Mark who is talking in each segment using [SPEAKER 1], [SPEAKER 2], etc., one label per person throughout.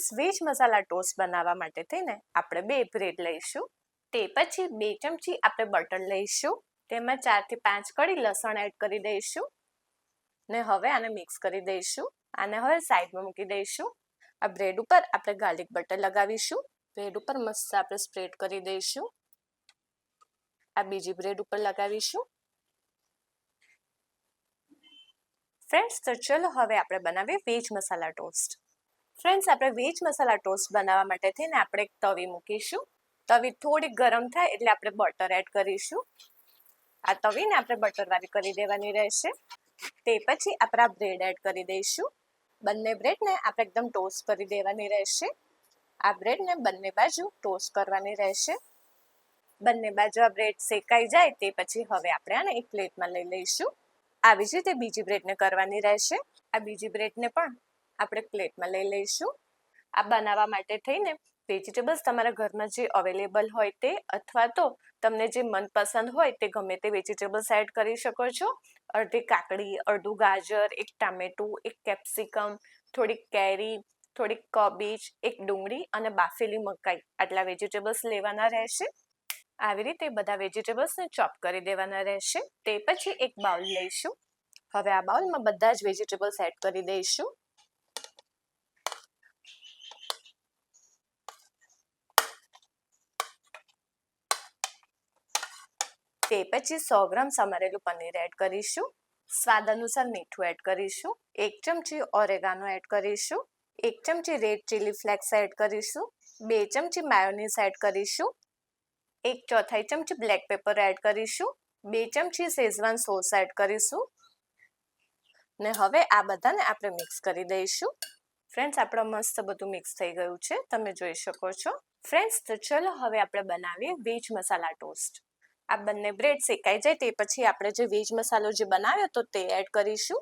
[SPEAKER 1] Friends, veg મસાલા toast બનાવવા માટે થઈને આપણે 2 બ્રેડ લઈશું. તે પછી 2 ચમચી આપણે બટર લઈશું. તેમાં 4 થી 5 કળી લસણ એડ કરી દઈશું ને હવે આને મિક્સ કરી દઈશું. આને હવે સાઈડમાં મૂકી દઈશું. આ બ્રેડ ઉપર આપણે ગાર્લિક બટર લગાવીશું. બ્રેડ ઉપર મસ્ત આપણે સ્પ્રેડ કરી દઈશું. આ બીજી બ્રેડ ઉપર લગાવીશું. ફ્રેન્ડ્સ, તો ચલો હવે આપણે બનાવીએ વેજ મસાલા ટોસ્ટ. ફ્રેન્ડ્સ, આપણે વેજ મસાલા ટોસ્ટ બનાવવા માટે થઈને આપણે એક તવી મૂકીશું. તવી થોડી ગરમ થાય એટલે આપણે બટર એડ કરીશું. આ તવીને આપણે બટરવાળી કરી દેવાની રહેશે. તે પછી આપણે આ બ્રેડ એડ કરી દઈશું. બંને બ્રેડને આપણે એકદમ ટોસ્ટ કરી દેવાની રહેશે. આ બ્રેડને બંને બાજુ ટોસ્ટ કરવાની રહેશે. બંને બાજુ આ બ્રેડ શેકાઈ જાય તે પછી હવે આપણે આને એક પ્લેટમાં લઈ લઈશું. આવી જ રીતે બીજી બ્રેડને કરવાની રહેશે. આ બીજી બ્રેડને પણ આપણે પ્લેટમાં લઈ લઈશું. આ બનાવવા માટે થઈને વેજીટેબલ્સ તમારા ઘરમાં જે અવેલેબલ હોય તે અથવા તો તમને જે મનપસંદ હોય તે ગમે તે વેજીટેબલ્સ એડ કરી શકો છો. અડધી કાકડી, અડધું ગાજર, એક ટામેટું, એક કેપ્સિકમ, થોડીક કેરી, થોડીક કોબીજ, એક ડુંગળી અને બાફેલી મકાઈ આટલા વેજીટેબલ્સ લેવાના રહેશે. આવી રીતે બધા વેજીટેબલ્સને ચોપ કરી દેવાના રહેશે. તે પછી એક બાઉલ લઈશું. હવે આ બાઉલમાં બધા જ વેજીટેબલ્સ એડ કરી દઈશું. તે પછી 100 ગ્રામ સમારેલું પનીર એડ કરીશું. સ્વાદ અનુસાર મીઠું એડ કરીશું. 1 ચમચી ઓરેગાનો એડ કરીશું. 1 ચમચી રેડ ચીલી ફ્લેક્સ એડ કરીશું. 2 ચમચી માયોનીઝ એડ કરીશું. 1/4 ચમચી બ્લેક પેપર એડ કરીશું. 2 ચમચી શેઝવાન સોસ એડ કરીશું ને હવે આ બધાને આપણે મિક્સ કરી દઈશું. ફ્રેન્ડ્સ, આપણો મસ્ત બધું મિક્સ થઈ ગયું છે, તમે જોઈ શકો છો. ફ્રેન્ડ્સ, તો ચલો હવે આપણે બનાવીએ વેજ મસાલા ટોસ્ટ. આ બંને બ્રેડ શેકાઈ જાય તે પછી આપણે જે વેજ મસાલો જે બનાવ્યો તો તે એડ કરીશું.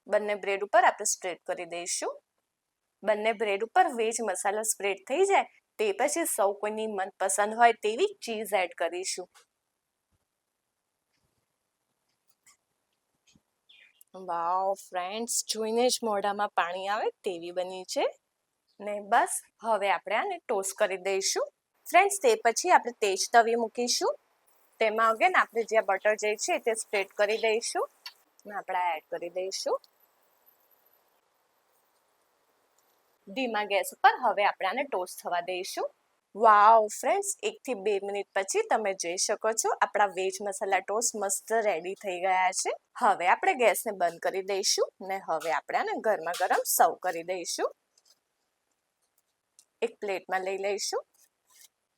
[SPEAKER 1] બંને બ્રેડ ઉપર આપણે સ્પ્રેડ કરી દઈશું. બંને બ્રેડ ઉપર વેજ મસાલો સ્પ્રેડ થઈ જાય તે પછી સૌ કોઈની મનપસંદ હોય તેવી ચીઝ એડ કરીશું. વાવ ફ્રેન્ડ્સ, જોઈને જ મોઢામાં પાણી આવે તેવી બની છે ને બસ હવે આપણે આને ટોસ્ટ કરી દઈશું. ફ્રેન્ડ્સ, તે પછી આપણે તેજ તવી મૂકીશું. તેમાં અગેન આપણે જે બટર જે છે તે સ્પ્રેડ કરી દઈશું અને આપણે એડ કરી દઈશું. ધીમા ગેસ ઉપર હવે આપણે આને ટોસ્ટ થવા દઈશું. વાવ ફ્રેન્ડ્સ, 1 થી 2 મિનિટ પછી તમે જોઈ શકો છો આપણા વેજ મસાલા ટોસ્ટ મસ્ત રેડી થઈ ગયા છે. હવે આપણે ગેસને બંધ કરી દઈશું ને હવે આપણે આને ગરમા ગરમ સર્વ કરી દઈશું. એક પ્લેટમાં લઈ લઈશું.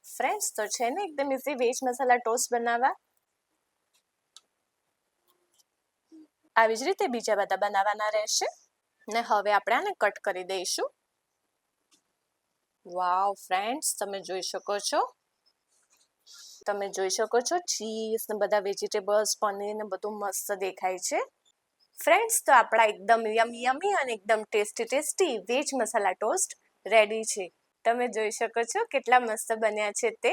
[SPEAKER 1] ફ્રેન્ડ્સ, તો છે ને એકદમ ઇઝી વેજ મસાલા ટોસ્ટ બનાવવા. આવી જ રીતે બીજા બધા બનાવવાના રહેશે ને હવે આપણે આને કટ કરી દઈશું. વાવ ફ્રેન્ડ્સ, તમે જોઈ શકો છો. ચીઝ ને બધા વેજીટેબલ્સ, પનીર ને બધું મસ્ત દેખાય છે. ફ્રેન્ડ્સ, તો આપણા એકદમ યમી અને એકદમ ટેસ્ટી વેજ મસાલા ટોસ્ટ રેડી છે. તમે જોઈ શકો છો કેટલા મસ્ત બન્યા છે તે.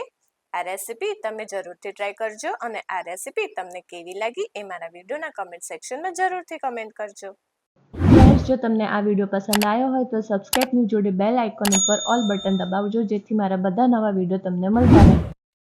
[SPEAKER 1] આ રેસીપી તમે જરૂરથી ટ્રાય કરજો અને આ રેસીપી તમને કેવી લાગી એ મારા વિડીયોના કમેન્ટ સેક્શનમાં જરૂરથી કમેન્ટ કરજો.
[SPEAKER 2] ફ્રેન્ડ્સ, જો તમને આ વિડીયો પસંદ આવ્યો હોય તો સબસ્ક્રાઇબની જોડે બેલ આઇકોન ઉપર ઓલ બટન દબાવજો, જેથી મારા બધા નવા વિડીયો તમને મળતા રહે.